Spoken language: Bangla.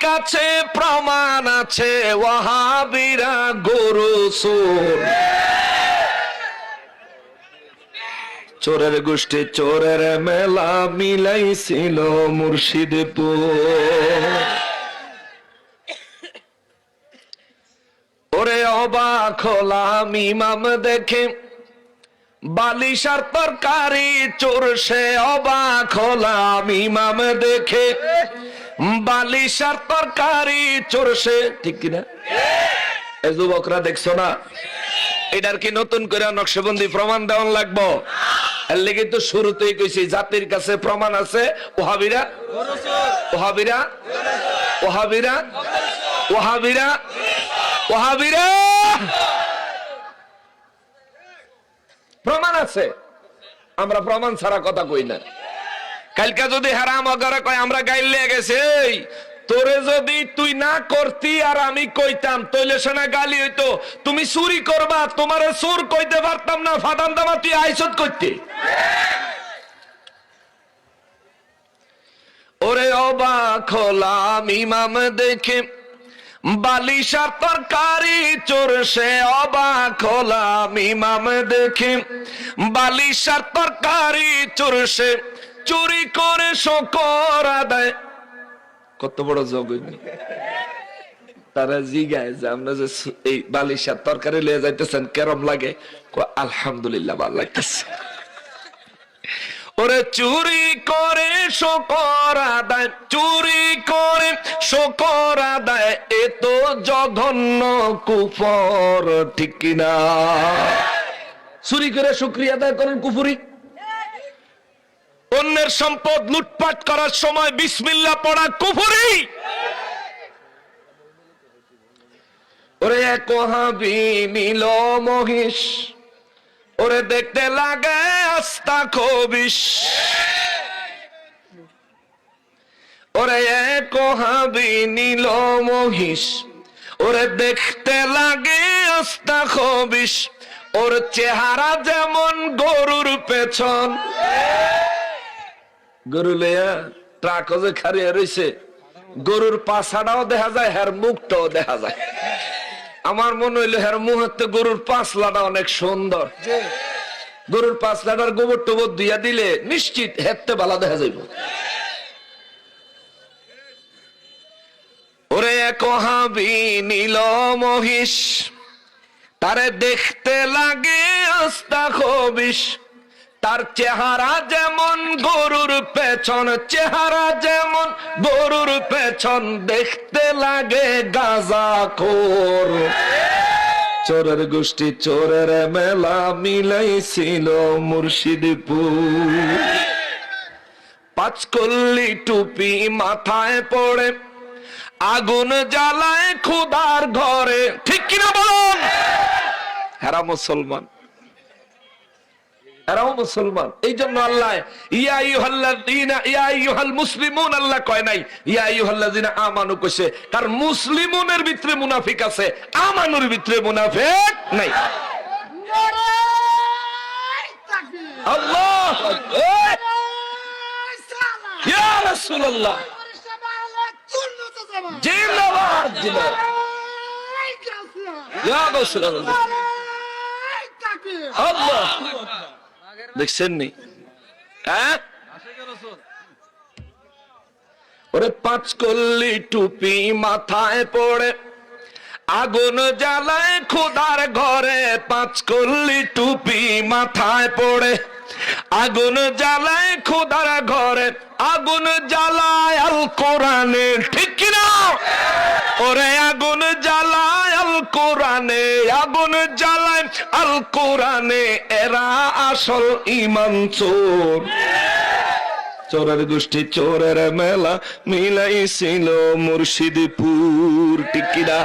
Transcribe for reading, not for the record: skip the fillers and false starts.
কাছে প্রমাণ আছে ওয়াহাবিরা গরু চোর। চোরের গোষ্ঠী চোরের মেলা মিলাইছিল মুর্শিদপুর। ওরে অবাক হলাম ইমাম দেখে বালিশার তরকারি চোর সে। অবাক হলাম ইমাম দেখে বালিশার তরকারি চোর সে। ঠিক কিনা? এই যুবকরা দেখছো না, এটার কি নতুন করে নকশবন্দি প্রমাণ দেওয়ান লাগবো? এর লেগে তো শুরুতেই কইছি জাতির কাছে প্রমাণ আছে ওহাবিরা ওহাবিরা ওহাবিরা ওহাবিরা ওহাবিরা প্রমাণ আছে। আমরা প্রমাণ ছাড়া কথা কই না। কালকে যদি হারাম অগারে কয় আমরা গাইলে গেছে, এই তোরে যদি তুই না করতি আর আমি কইতাম তইলে শোনা গালি হইতো। তুমি চুরি করবা, তোমারে চোর কইতে পারতাম না, ফাটান দামা তুই আইসত করতে। ওরে অবাক হলাম ইমাম দেখে বালিশার তরকারি চোর সে। অবাক হলাম ইমাম দেখে বালিশার তরকারি চোর সে। চুরি করে শকর আদায়। কত বড় জগনি তারা জিগায় যে আমরা যে এই বালিশার তরকারি লিয়ে যাইতেছেন কেরম লাগে? আলহামদুলিল্লাহ ভালো লাগতেছে। ওরে চুরি করে শকর আদায়, চুরি করে শকর আদায়, এ তো জঘন্য কুফর। ঠিক কিনা? চুরি করে শুকরিয়া আদায় করেন কুফরি। অন্যের সম্পদ লুটপাট করার সময় বিসমিল্লাহ পড়া কুফরি। ওরে এক ওহাবী নীল মহিষ, ওরে দেখতে লাগে আস্তা খবিশ। ওরে এক ওহাবী নীল মহিষ, ওরে দেখতে লাগে আস্তা খবিশ। ওর চেহারা যেমন গরুর পেছন। গরু লইয়া ট্রাক যে খারিয়ে রয়েছে, গরুর পাছাটাও দেখা যায়, হের মুখটাও দেখা যায়। আমার মনে হইলো হের মুহূর্তে গরুর পাছলাটা অনেক সুন্দর। গরুর পাছলাটার গোবর টোবর দিয়া দিলে নিশ্চিত হেরতে ভালো দেখা যাইব। ওরে এক ওহাবী নীল মহিষ, তারে দেখতে লাগে আস্তা খবিশ। তার চেহারা যেমন গরুর পেছন, চেহারা যেমন গরুর পেছন, দেখতে লাগে গাঁজাখোর। চোরের গোষ্ঠী চোরের মেলা মিলাইছিল মুর্শিদপুর। পাঁচকল্লি টুপি মাথায় পড়ে আগুন জ্বালায় খুদার ঘরে। ঠিক কিনা বলুন? হেরা মুসলমান, এরাও মুসলমান। এই জন্য আল্লাহ ইয়া আইয়ুহাল্লাযীনা ইয়া আইয়ুহাল মুসলিমুন আল্লাহ কয় নাই, ইয়া আইয়ুহাল্লাযীনা আমানু কইছে। কারণ মুসলিমুনের ভিতরে মুনাফিক আছে, আমানুর ভিতরে মুনাফিক নাই। আল্লাহ ইয়া রাসূলুল্লাহ জিন্দাবাদ জিন্দাবাদ ইয়া রাসূলুল্লাহ। আল্লাহ দেখছেন নি? ওরে পাঁচকল্লি টুপি মাথায় পড়ে আগুন জ্বালায় খোদার ঘরে। পাঁচকল্লি টুপি মাথায় পড়ে আগুন জ্বালায় খোদার ঘরে। আগুন জ্বালায় আল কোরআনে। ঠিক কিনা? ওরে আগুন জ্বালায় আল কোরআনে, আগুন জ্বালায় আল কোরআনে। এরা আসল ইমান চোর। চোরের গোষ্ঠী চোরের মেলা মিলাইছিল মুর্শিদপুর। ঠিক কিনা?